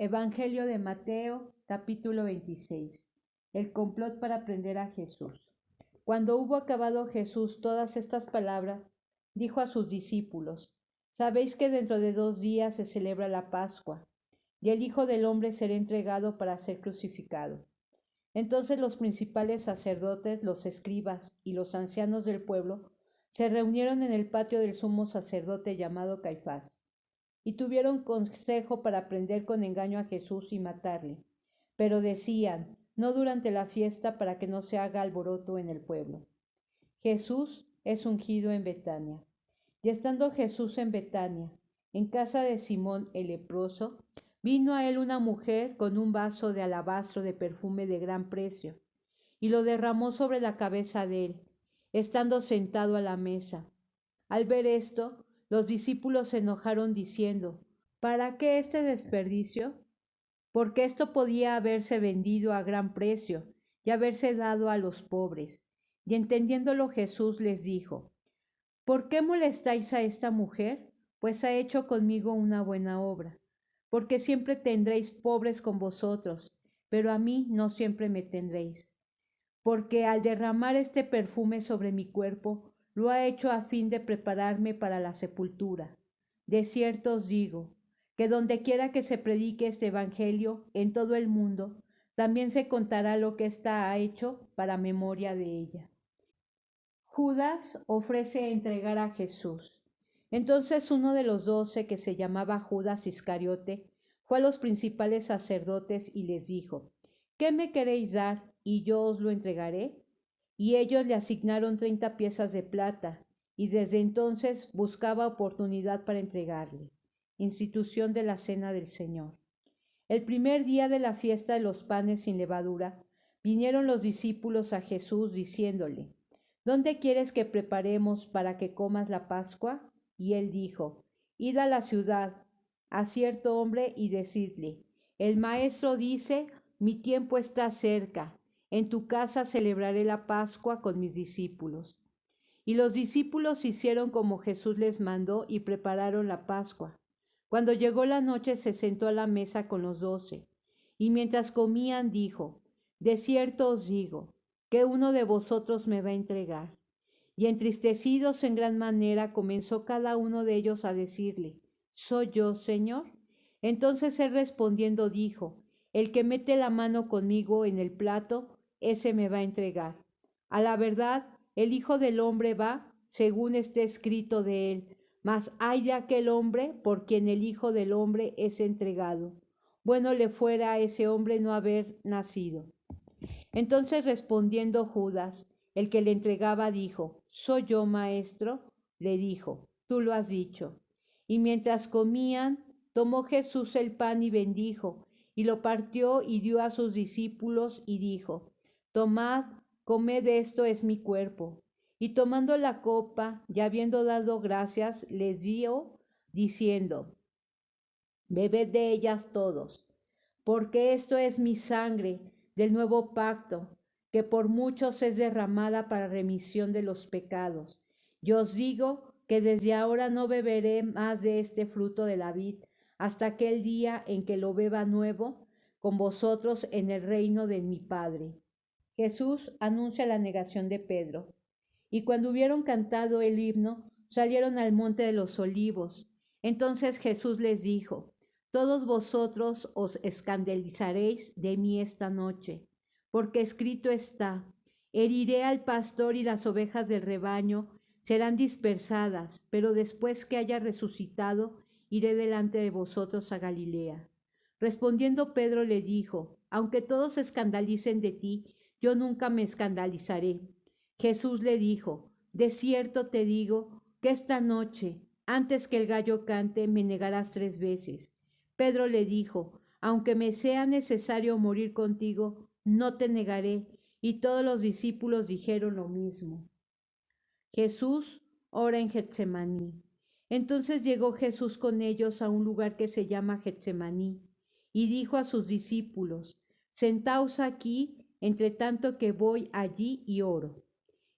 Evangelio de Mateo, capítulo 26. El complot para prender a Jesús. Cuando hubo acabado Jesús todas estas palabras, dijo a sus discípulos: Sabéis que dentro de 2 días se celebra la Pascua, y el Hijo del Hombre será entregado para ser crucificado. Entonces los principales sacerdotes, los escribas y los ancianos del pueblo se reunieron en el patio del sumo sacerdote llamado Caifás, y tuvieron consejo para prender con engaño a Jesús y matarle. Pero decían: no durante la fiesta, para que no se haga alboroto en el pueblo. Jesús es ungido en Betania. Y estando Jesús en Betania, en casa de Simón el leproso, vino a él una mujer con un vaso de alabastro de perfume de gran precio, y lo derramó sobre la cabeza de él, estando sentado a la mesa. Al ver esto, los discípulos se enojaron diciendo: ¿para qué este desperdicio? Porque esto podía haberse vendido a gran precio y haberse dado a los pobres. Y entendiéndolo Jesús les dijo: ¿por qué molestáis a esta mujer? Pues ha hecho conmigo una buena obra. Porque siempre tendréis pobres con vosotros, pero a mí no siempre me tendréis. Porque al derramar este perfume sobre mi cuerpo, lo ha hecho a fin de prepararme para la sepultura. De cierto os digo, que donde quiera que se predique este evangelio en todo el mundo, también se contará lo que ésta ha hecho para memoria de ella. Judas ofrece entregar a Jesús. Entonces uno de los 12, que se llamaba Judas Iscariote, fue a los principales sacerdotes y les dijo: ¿qué me queréis dar y yo os lo entregaré? Y ellos le asignaron 30 piezas de plata, y desde entonces buscaba oportunidad para entregarle. Institución de la Cena del Señor. El primer día de la fiesta de los panes sin levadura, vinieron los discípulos a Jesús diciéndole: ¿dónde quieres que preparemos para que comas la Pascua? Y él dijo: id a la ciudad, a cierto hombre, y decidle: el maestro dice, mi tiempo está cerca, en tu casa celebraré la Pascua con mis discípulos. Y los discípulos hicieron como Jesús les mandó y prepararon la Pascua. Cuando llegó la noche se sentó a la mesa con los 12, y mientras comían dijo: de cierto os digo, que uno de vosotros me va a entregar. Y entristecidos en gran manera comenzó cada uno de ellos a decirle: ¿soy yo, Señor? Entonces él respondiendo dijo: el que mete la mano conmigo en el plato, ese me va a entregar. A la verdad, el Hijo del Hombre va, según está escrito de él, mas ay de aquel hombre por quien el Hijo del Hombre es entregado. Bueno le fuera a ese hombre no haber nacido. Entonces respondiendo Judas, el que le entregaba, dijo: ¿soy yo, maestro? Le dijo: tú lo has dicho. Y mientras comían, tomó Jesús el pan y bendijo, y lo partió y dio a sus discípulos, y dijo: tomad, comed, esto es mi cuerpo. Y tomando la copa, y habiendo dado gracias, les dio, diciendo: bebed de ellas todos, porque esto es mi sangre del nuevo pacto, que por muchos es derramada para remisión de los pecados. Yo os digo que desde ahora no beberé más de este fruto de la vid, hasta aquel día en que lo beba nuevo con vosotros en el reino de mi Padre. Jesús anuncia la negación de Pedro. Y cuando hubieron cantado el himno, salieron al monte de los olivos. Entonces Jesús les dijo: todos vosotros os escandalizaréis de mí esta noche, porque escrito está: heriré al pastor y las ovejas del rebaño serán dispersadas, pero después que haya resucitado, iré delante de vosotros a Galilea. Respondiendo Pedro le dijo: aunque todos se escandalicen de ti, yo nunca me escandalizaré. Jesús le dijo: de cierto te digo que esta noche, antes que el gallo cante, me negarás 3 veces. Pedro le dijo: aunque me sea necesario morir contigo, no te negaré. Y todos los discípulos dijeron lo mismo. Jesús ora en Getsemaní. Entonces llegó Jesús con ellos a un lugar que se llama Getsemaní, y dijo a sus discípulos: sentaos aquí, entre tanto que voy allí y oro.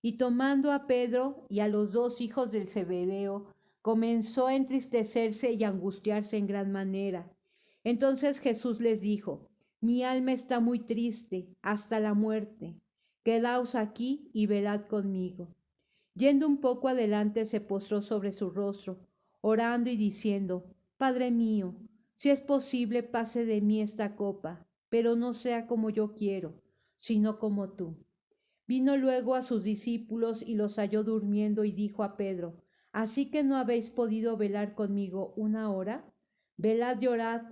Y tomando a Pedro y a los 2 hijos del Zebedeo, comenzó a entristecerse y a angustiarse en gran manera. Entonces Jesús les dijo: Mi alma está muy triste hasta la muerte. Quedaos aquí y velad conmigo. Yendo un poco adelante, se postró sobre su rostro, orando y diciendo: Padre mío, si es posible, pase de mí esta copa, pero no sea como yo quiero, sino como tú. Vino luego a sus discípulos y los halló durmiendo, y dijo a Pedro: ¿Así que no habéis podido velar conmigo una hora? Velad y orad,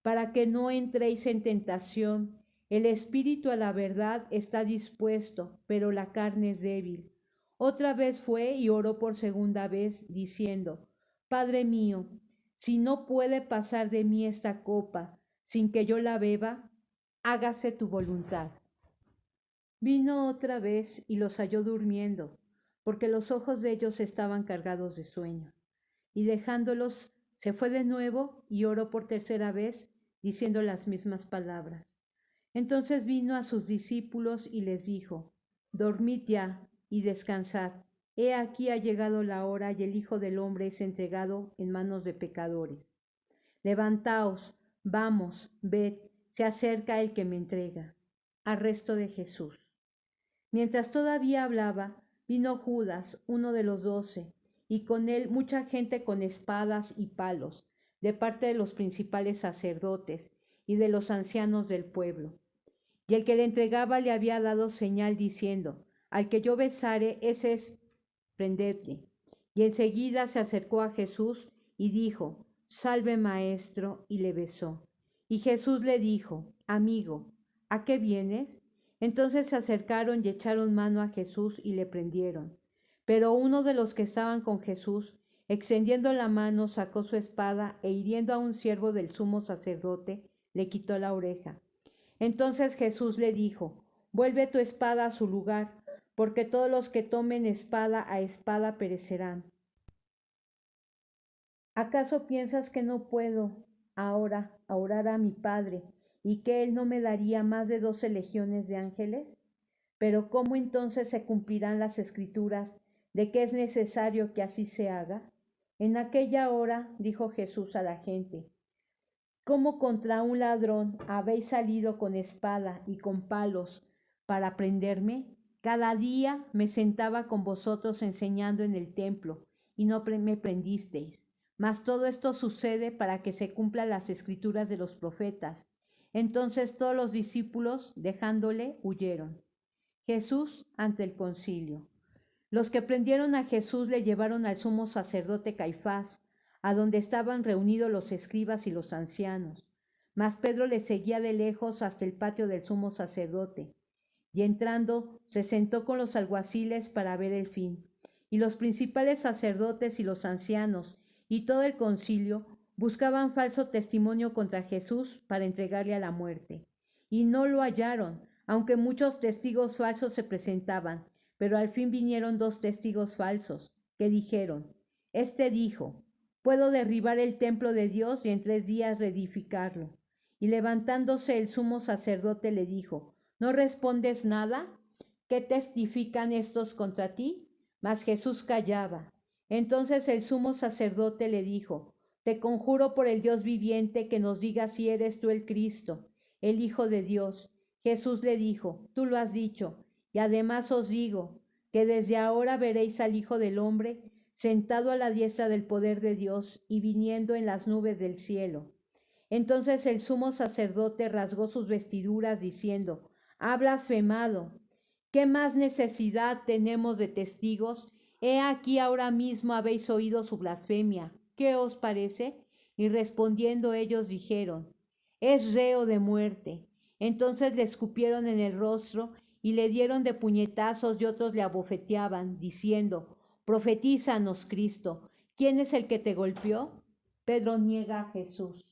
para que no entréis en tentación. El espíritu, a la verdad, está dispuesto, pero la carne es débil. Otra vez fue y oró por segunda vez, diciendo: Padre mío, si no puede pasar de mí esta copa sin que yo la beba, hágase tu voluntad. Vino otra vez y los halló durmiendo, porque los ojos de ellos estaban cargados de sueño. Y dejándolos, se fue de nuevo y oró por tercera vez, diciendo las mismas palabras. Entonces vino a sus discípulos y les dijo: Dormid ya y descansad. He aquí ha llegado la hora y el Hijo del Hombre es entregado en manos de pecadores. Levantaos, vamos, ved, se acerca el que me entrega. Arresto de Jesús. Mientras todavía hablaba, vino Judas, uno de los 12, y con él mucha gente con espadas y palos, de parte de los principales sacerdotes y de los ancianos del pueblo. Y el que le entregaba le había dado señal diciendo: Al que yo besare, ese es, prendedle. Y enseguida se acercó a Jesús y dijo: Salve, maestro, y le besó. Y Jesús le dijo: Amigo, ¿a qué vienes? Entonces se acercaron y echaron mano a Jesús y le prendieron. Pero uno de los que estaban con Jesús, extendiendo la mano, sacó su espada e hiriendo a un siervo del sumo sacerdote, le quitó la oreja. Entonces Jesús le dijo: Vuelve tu espada a su lugar, porque todos los que tomen espada a espada perecerán. ¿Acaso piensas que no puedo ahora orar a mi Padre y que Él no me daría más de 12 legiones de ángeles? Pero ¿cómo entonces se cumplirán las escrituras de que es necesario que así se haga? En aquella hora dijo Jesús a la gente: ¿Cómo contra un ladrón habéis salido con espada y con palos para prenderme? Cada día me sentaba con vosotros enseñando en el templo, y no me prendisteis. Mas todo esto sucede para que se cumplan las escrituras de los profetas. Entonces todos los discípulos, dejándole, huyeron. Jesús ante el concilio. Los que prendieron a Jesús le llevaron al sumo sacerdote Caifás, a donde estaban reunidos los escribas y los ancianos. Mas Pedro le seguía de lejos hasta el patio del sumo sacerdote, y entrando se sentó con los alguaciles para ver el fin. Y los principales sacerdotes y los ancianos y todo el concilio buscaban falso testimonio contra Jesús para entregarle a la muerte. Y no lo hallaron, aunque muchos testigos falsos se presentaban. Pero al fin vinieron 2 testigos falsos, que dijeron: Este dijo: Puedo derribar el templo de Dios y en 3 días reedificarlo. Y levantándose el sumo sacerdote le dijo: ¿No respondes nada? ¿Qué testifican estos contra ti? Mas Jesús callaba. Entonces el sumo sacerdote le dijo: Te conjuro por el Dios viviente que nos digas si eres tú el Cristo, el Hijo de Dios. Jesús le dijo: Tú lo has dicho. Y además os digo que desde ahora veréis al Hijo del Hombre sentado a la diestra del poder de Dios y viniendo en las nubes del cielo. Entonces el sumo sacerdote rasgó sus vestiduras diciendo: Ha blasfemado. ¿Qué más necesidad tenemos de testigos? He aquí ahora mismo habéis oído su blasfemia. ¿Qué os parece? Y respondiendo ellos dijeron: Es reo de muerte. Entonces le escupieron en el rostro y le dieron de puñetazos y otros le abofeteaban, diciendo: Profetízanos, Cristo, ¿quién es el que te golpeó? Pedro niega a Jesús.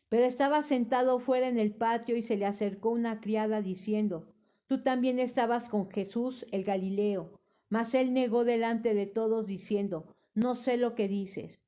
Pero estaba sentado fuera en el patio y se le acercó una criada diciendo: Tú también estabas con Jesús el Galileo. Mas él negó delante de todos diciendo: No sé lo que dices.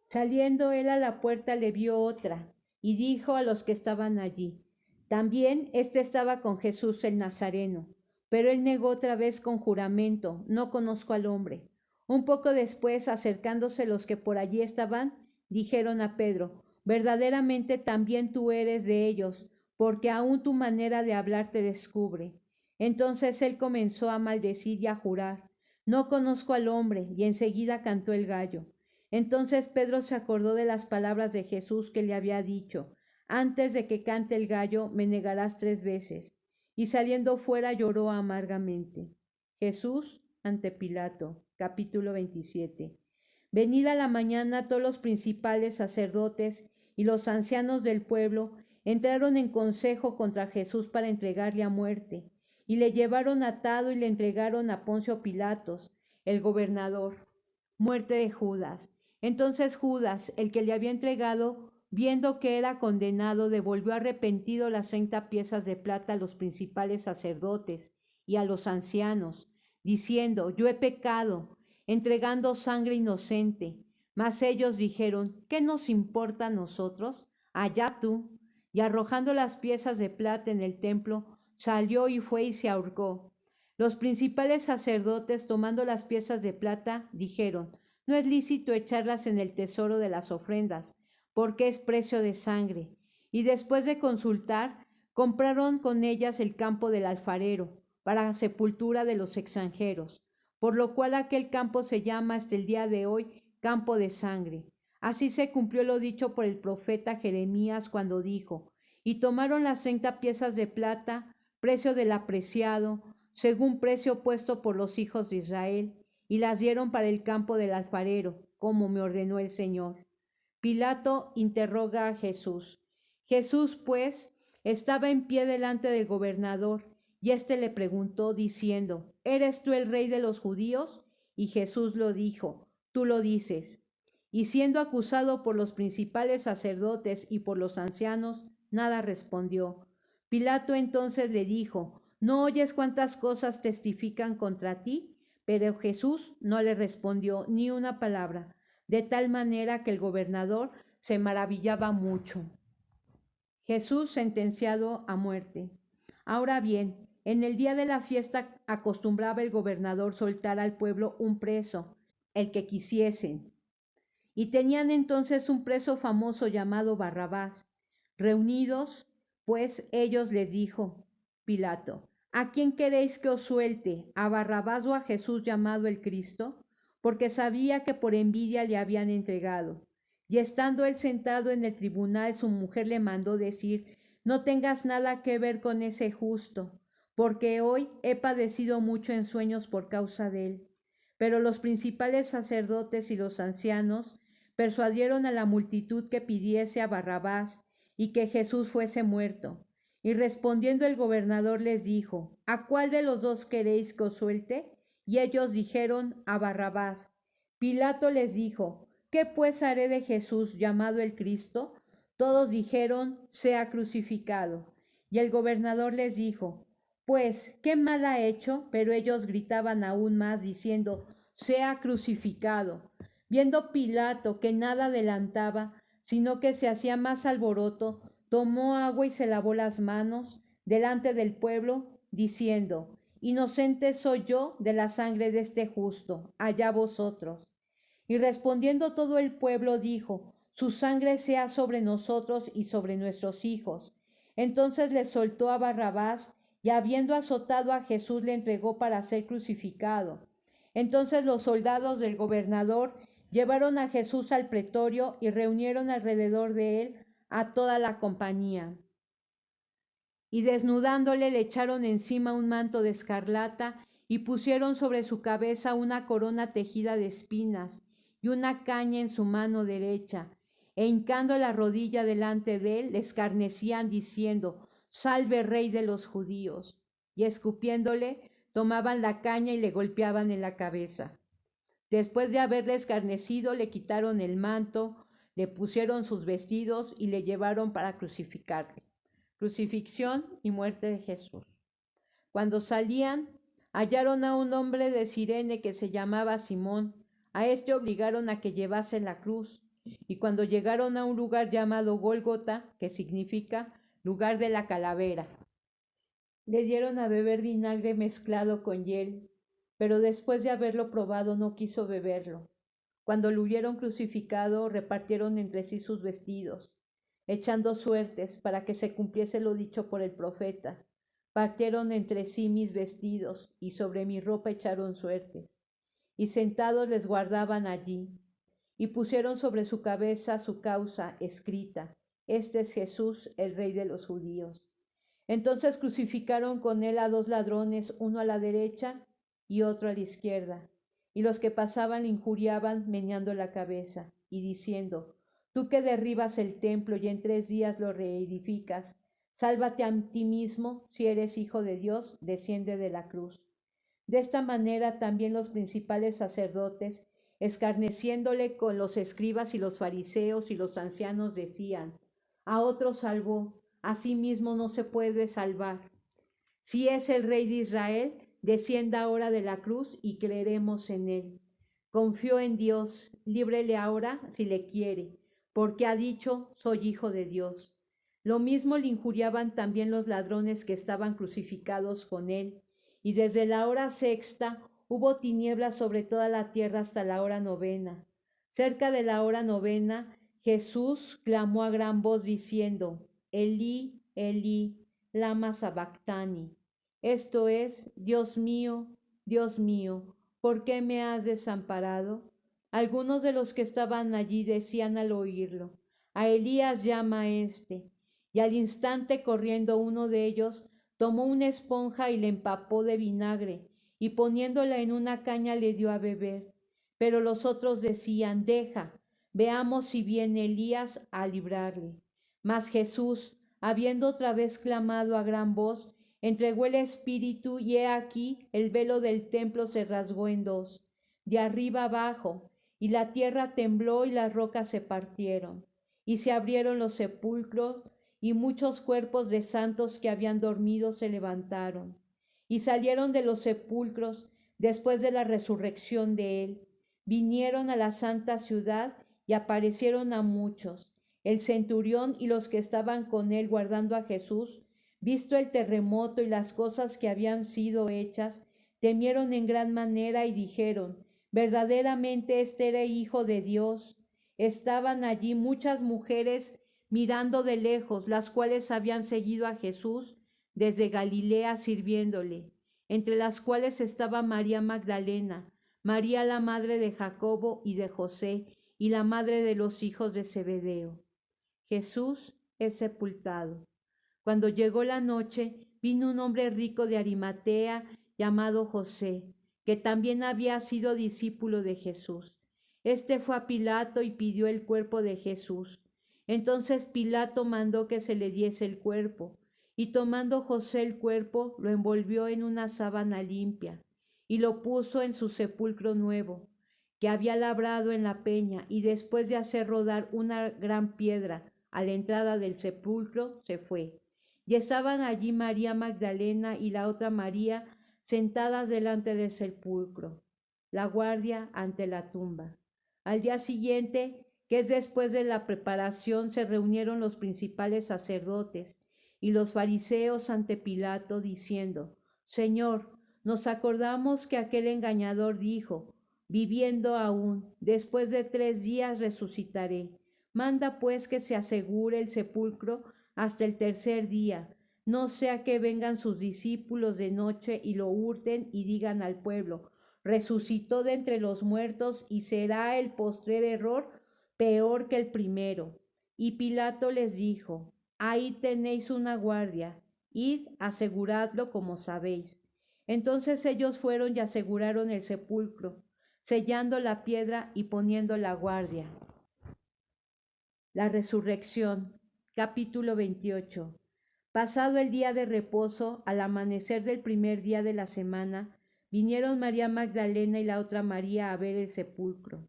Saliendo él a la puerta le vio otra, y dijo a los que estaban allí: También éste estaba con Jesús el Nazareno. Pero él negó otra vez con juramento: No conozco al hombre. Un poco después, acercándose los que por allí estaban, dijeron a Pedro: verdaderamente también tú eres de ellos, porque aún tu manera de hablar te descubre. Entonces él comenzó a maldecir y a jurar, no conozco al hombre, y enseguida cantó el gallo. Entonces Pedro se acordó de las palabras de Jesús que le había dicho, antes de que cante el gallo, me negarás 3 veces. Y saliendo fuera lloró amargamente. Jesús ante Pilato, capítulo 27. Venida la mañana, todos los principales sacerdotes y los ancianos del pueblo entraron en consejo contra Jesús para entregarle a muerte, y le llevaron atado y le entregaron a Poncio Pilatos, el gobernador. Muerte de Judas. Entonces Judas, el que le había entregado, viendo que era condenado, devolvió arrepentido las 30 piezas de plata a los principales sacerdotes y a los ancianos, diciendo, yo he pecado, entregando sangre inocente. Mas ellos dijeron, ¿qué nos importa a nosotros? Allá tú. Y arrojando las piezas de plata en el templo, salió y fue y se ahorcó. Los principales sacerdotes, tomando las piezas de plata, dijeron, no es lícito echarlas en el tesoro de las ofrendas, porque es precio de sangre. Y después de consultar, compraron con ellas el campo del alfarero, para sepultura de los extranjeros, por lo cual aquel campo se llama hasta el día de hoy campo de sangre. Así se cumplió lo dicho por el profeta Jeremías cuando dijo, y tomaron las 30 piezas de plata, precio del apreciado, según precio puesto por los hijos de Israel, y las dieron para el campo del alfarero, como me ordenó el Señor. Pilato interroga a Jesús. Jesús, pues, estaba en pie delante del gobernador, y éste le preguntó, diciendo, ¿eres tú el rey de los judíos? Y Jesús lo dijo, tú lo dices. Y siendo acusado por los principales sacerdotes y por los ancianos, nada respondió. Pilato entonces le dijo, ¿no oyes cuántas cosas testifican contra ti? Pero Jesús no le respondió ni una palabra, de tal manera que el gobernador se maravillaba mucho. Jesús sentenciado a muerte. Ahora bien, en el día de la fiesta acostumbraba el gobernador soltar al pueblo un preso, el que quisiesen. Y tenían entonces un preso famoso llamado Barrabás. Reunidos, pues ellos les dijo Pilato, ¿a quién queréis que os suelte? ¿A Barrabás o a Jesús llamado el Cristo? Porque sabía que por envidia le habían entregado. Y estando él sentado en el tribunal, su mujer le mandó decir, no tengas nada que ver con ese justo, porque hoy he padecido mucho en sueños por causa de él. Pero los principales sacerdotes y los ancianos persuadieron a la multitud que pidiese a Barrabás y que Jesús fuese muerto. Y respondiendo el gobernador les dijo, ¿a cuál de los dos queréis que os suelte? Y ellos dijeron, a Barrabás. Pilato les dijo, ¿qué pues haré de Jesús llamado el Cristo? Todos dijeron, sea crucificado. Y el gobernador les dijo, pues, ¿qué mal ha hecho? Pero ellos gritaban aún más, diciendo, sea crucificado. Viendo Pilato que nada adelantaba, sino que se hacía más alboroto, tomó agua y se lavó las manos delante del pueblo, diciendo, inocente soy yo de la sangre de este justo, allá vosotros. Y respondiendo todo el pueblo dijo, su sangre sea sobre nosotros y sobre nuestros hijos. Entonces le soltó a Barrabás, y habiendo azotado a Jesús le entregó para ser crucificado. Entonces los soldados del gobernador llevaron a Jesús al pretorio y reunieron alrededor de él a toda la compañía. Y desnudándole le echaron encima un manto de escarlata y pusieron sobre su cabeza una corona tejida de espinas y una caña en su mano derecha, e hincando la rodilla delante de él, le escarnecían diciendo, Salve, Rey de los judíos. Y escupiéndole, tomaban la caña y le golpeaban en la cabeza. Después de haberle escarnecido, le quitaron el manto, le pusieron sus vestidos y le llevaron para crucificarle. Crucifixión y muerte de Jesús. Cuando salían, hallaron a un hombre de Cirene que se llamaba Simón. A este obligaron a que llevase la cruz. Y cuando llegaron a un lugar llamado Gólgota, que significa lugar de la calavera, le dieron a beber vinagre mezclado con hiel, pero después de haberlo probado no quiso beberlo. Cuando lo hubieron crucificado, repartieron entre sí sus vestidos, echando suertes para que se cumpliese lo dicho por el profeta. Partieron entre sí mis vestidos, y sobre mi ropa echaron suertes. Y sentados les guardaban allí, y pusieron sobre su cabeza su causa escrita: Este es Jesús, el Rey de los judíos. Entonces crucificaron con él a dos ladrones, uno a la derecha y otro a la izquierda. Y los que pasaban le injuriaban, meneando la cabeza, y diciendo: Tú que derribas el templo y en 3 días lo reedificas, sálvate a ti mismo; si eres hijo de Dios, desciende de la cruz. De esta manera también los principales sacerdotes, escarneciéndole con los escribas y los fariseos y los ancianos, decían: A otro salvó, a sí mismo no se puede salvar. Si es el Rey de Israel, descienda ahora de la cruz y creeremos en él. Confió en Dios, líbrele ahora si le quiere, porque ha dicho: Soy hijo de Dios. Lo mismo le injuriaban también los ladrones que estaban crucificados con él. Y desde la hora sexta hubo tinieblas sobre toda la tierra hasta la hora novena. Cerca de la hora novena, Jesús clamó a gran voz diciendo: Elí, Elí, lama sabactani. Esto es: Dios mío, ¿por qué me has desamparado? Algunos de los que estaban allí decían al oírlo: A Elías llama éste. Y al instante, corriendo uno de ellos, tomó una esponja y le empapó de vinagre, y poniéndola en una caña le dio a beber. Pero los otros decían: Deja, veamos si viene Elías a librarle. Mas Jesús, habiendo otra vez clamado a gran voz, entregó el espíritu, y he aquí el velo del templo se rasgó en dos, de arriba abajo, y la tierra tembló y las rocas se partieron, y se abrieron los sepulcros, y muchos cuerpos de santos que habían dormido se levantaron, y salieron de los sepulcros después de la resurrección de él. Vinieron a la santa ciudad y aparecieron a muchos. El centurión y los que estaban con él guardando a Jesús, visto el terremoto y las cosas que habían sido hechas, temieron en gran manera y dijeron: Verdaderamente este era hijo de Dios. Estaban allí muchas mujeres mirando de lejos, las cuales habían seguido a Jesús desde Galilea sirviéndole, entre las cuales estaba María Magdalena, María la madre de Jacobo y de José, y la madre de los hijos de Zebedeo. Jesús es sepultado. Cuando llegó la noche, vino un hombre rico de Arimatea llamado José, que también había sido discípulo de Jesús. Este fue a Pilato y pidió el cuerpo de Jesús. Entonces Pilato mandó que se le diese el cuerpo, y tomando José el cuerpo, lo envolvió en una sábana limpia, y lo puso en su sepulcro nuevo, que había labrado en la peña, y después de hacer rodar una gran piedra a la entrada del sepulcro, se fue. Y estaban allí María Magdalena y la otra María sentadas delante del sepulcro, la guardia ante la tumba. Al día siguiente, que es después de la preparación, se reunieron los principales sacerdotes y los fariseos ante Pilato, diciendo: Señor, nos acordamos que aquel engañador dijo: viviendo aún, después de 3 días resucitaré. Manda pues que se asegure el sepulcro hasta el tercer día, no sea que vengan sus discípulos de noche y lo hurten y digan al pueblo: resucitó de entre los muertos, y será el postrer error peor que el primero. Y Pilato les dijo: ahí tenéis una guardia, id, aseguradlo como sabéis. Entonces ellos fueron y aseguraron el sepulcro, sellando la piedra y poniendo la guardia. La resurrección. Capítulo 28. Pasado el día de reposo, al amanecer del primer día de la semana, vinieron María Magdalena y la otra María a ver el sepulcro.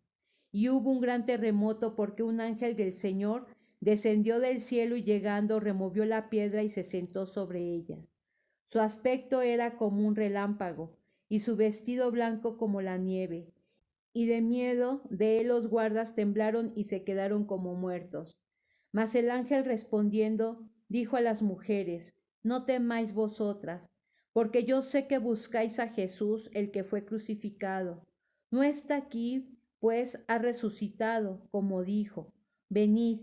Y hubo un gran terremoto, porque un ángel del Señor descendió del cielo y llegando removió la piedra y se sentó sobre ella. Su aspecto era como un relámpago, y su vestido blanco como la nieve. Y de miedo de él los guardas temblaron y se quedaron como muertos. Mas el ángel respondiendo dijo a las mujeres: no temáis vosotras, porque yo sé que buscáis a Jesús, el que fue crucificado. No está aquí, pues ha resucitado, como dijo. Venid,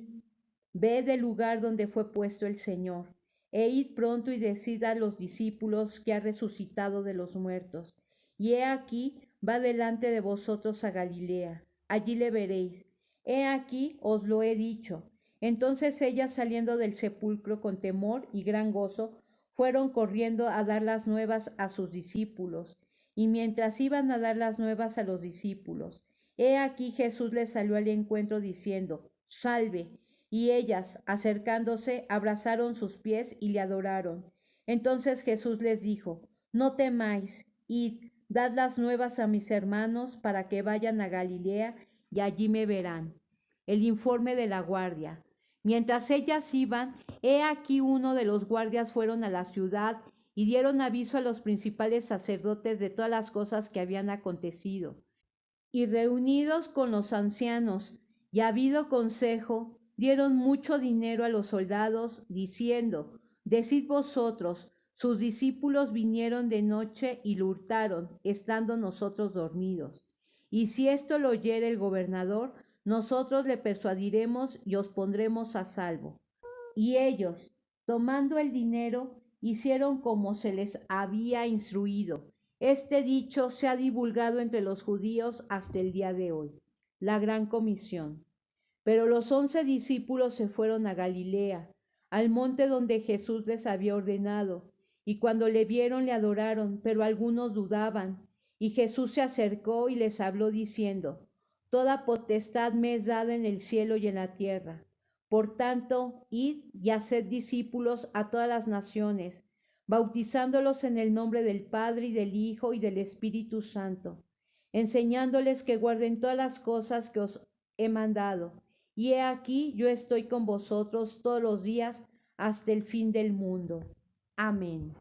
ved del lugar donde fue puesto el Señor, e id pronto y decid a los discípulos que ha resucitado de los muertos. Y he aquí, va delante de vosotros a Galilea, allí le veréis. He aquí, os lo he dicho. Entonces ellas, saliendo del sepulcro con temor y gran gozo, fueron corriendo a dar las nuevas a sus discípulos. Y mientras iban a dar las nuevas a los discípulos, he aquí Jesús les salió al encuentro diciendo, Salve. Y ellas, acercándose, abrazaron sus pies y le adoraron. Entonces Jesús les dijo, No temáis, id, dad las nuevas a mis hermanos para que vayan a Galilea y allí me verán. El informe de la guardia. Mientras ellas iban, he aquí uno de los guardias fueron a la ciudad y dieron aviso a los principales sacerdotes de todas las cosas que habían acontecido. Y reunidos con los ancianos y habido consejo, dieron mucho dinero a los soldados, diciendo, Decid vosotros, sus discípulos vinieron de noche y lo hurtaron, estando nosotros dormidos. Y si esto lo oyere el gobernador, nosotros le persuadiremos y os pondremos a salvo. Y ellos, tomando el dinero, hicieron como se les había instruido. Este dicho se ha divulgado entre los judíos hasta el día de hoy. La gran comisión. Pero los 11 discípulos se fueron a Galilea, al monte donde Jesús les había ordenado, y cuando le vieron le adoraron, pero algunos dudaban. Y Jesús se acercó y les habló diciendo, Toda potestad me es dada en el cielo y en la tierra. Por tanto, id y haced discípulos a todas las naciones, bautizándolos en el nombre del Padre y del Hijo y del Espíritu Santo, enseñándoles que guarden todas las cosas que os he mandado. Y he aquí, yo estoy con vosotros todos los días hasta el fin del mundo. Amén.